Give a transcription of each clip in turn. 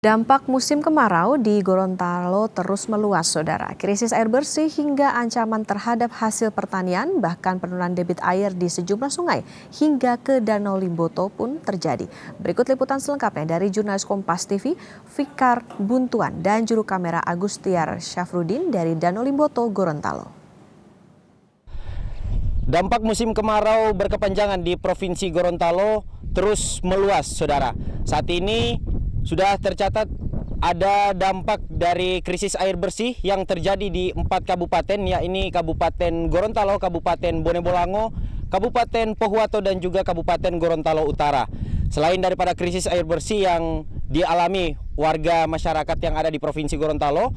Dampak musim kemarau di Gorontalo terus meluas, Saudara. Krisis air bersih hingga ancaman terhadap hasil pertanian, bahkan penurunan debit air di sejumlah sungai hingga ke Danau Limboto pun terjadi. Berikut liputan selengkapnya dari jurnalis Kompas TV, Fikar Buntuan dan juru kamera Agustiar Syafruddin dari Danau Limboto, Gorontalo. Dampak musim kemarau berkepanjangan di Provinsi Gorontalo terus meluas, Saudara. Saat ini sudah tercatat ada dampak dari krisis air bersih yang terjadi di 4 kabupaten, yakni Kabupaten Gorontalo, Kabupaten Bone Bolango, Kabupaten Pohuwato dan juga Kabupaten Gorontalo Utara. Selain daripada krisis air bersih yang dialami warga masyarakat yang ada di Provinsi Gorontalo,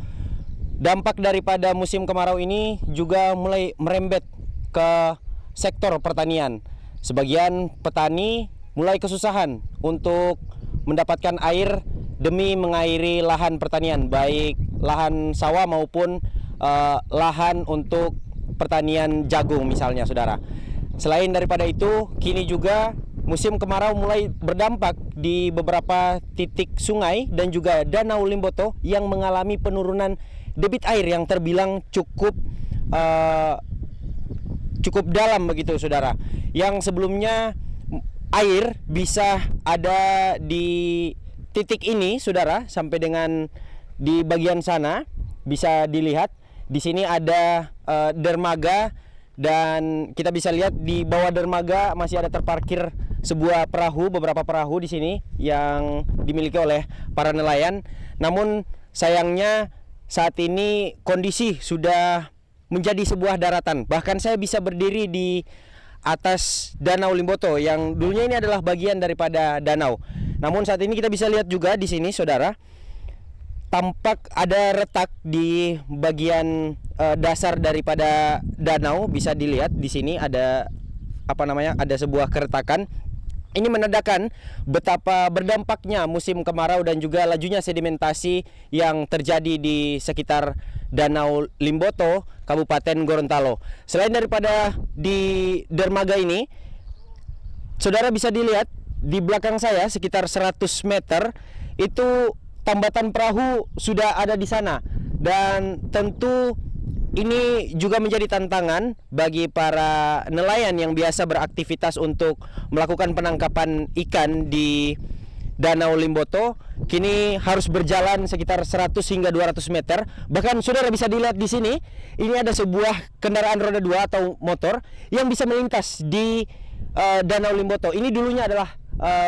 dampak daripada musim kemarau ini juga mulai merembet ke sektor pertanian. Sebagian petani mulai kesusahan untuk mendapatkan air demi mengairi lahan pertanian, baik lahan sawah maupun lahan untuk pertanian jagung misalnya, Saudara. Selain daripada itu, kini juga musim kemarau mulai berdampak di beberapa titik sungai dan juga Danau Limboto yang mengalami penurunan debit air yang terbilang cukup dalam begitu, Saudara. Yang sebelumnya air bisa ada di titik ini, Saudara, sampai dengan di bagian sana bisa dilihat. Di sini ada dermaga dan kita bisa lihat di bawah dermaga masih ada terparkir sebuah perahu, beberapa perahu di sini yang dimiliki oleh para nelayan. Namun sayangnya saat ini kondisi sudah menjadi sebuah daratan. Bahkan saya bisa berdiri di atas Danau Limboto yang dulunya ini adalah bagian daripada danau. Namun saat ini kita bisa lihat juga di sini, Saudara, tampak ada retak di bagian dasar daripada danau. Bisa dilihat di sini ada ada sebuah keretakan. Ini menandakan betapa berdampaknya musim kemarau dan juga lajunya sedimentasi yang terjadi di sekitar Danau Limboto, Kabupaten Gorontalo. Selain daripada di dermaga ini, Saudara bisa dilihat di belakang saya sekitar 100 meter itu tambatan perahu sudah ada di sana. Dan tentu ini juga menjadi tantangan bagi para nelayan yang biasa beraktivitas untuk melakukan penangkapan ikan di Danau Limboto. Kini harus berjalan sekitar 100 hingga 200 meter. Bahkan Saudara bisa dilihat di sini, ini ada sebuah kendaraan roda 2 atau motor yang bisa melintas di Danau Limboto. Ini dulunya adalah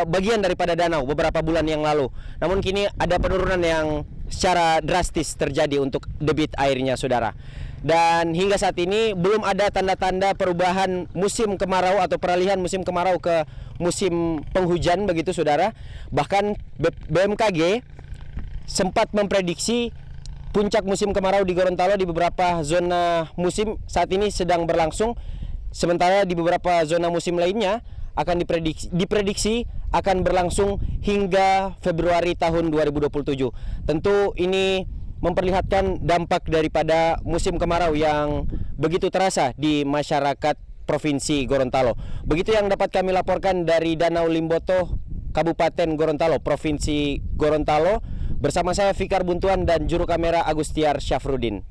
bagian daripada danau beberapa bulan yang lalu. Namun kini ada penurunan yang secara drastis terjadi untuk debit airnya, Saudara. Dan hingga saat ini belum ada tanda-tanda perubahan musim kemarau atau peralihan musim kemarau ke musim penghujan begitu, Saudara. Bahkan BMKG sempat memprediksi puncak musim kemarau di Gorontalo di beberapa zona musim saat ini sedang berlangsung. Sementara di beberapa zona musim lainnya akan diprediksi akan berlangsung hingga Februari tahun 2027. Tentu ini memperlihatkan dampak daripada musim kemarau yang begitu terasa di masyarakat Provinsi Gorontalo. Begitu yang dapat kami laporkan dari Danau Limboto, Kabupaten Gorontalo, Provinsi Gorontalo. Bersama saya Fikar Buntuan dan juru kamera Agustiar Syafruddin.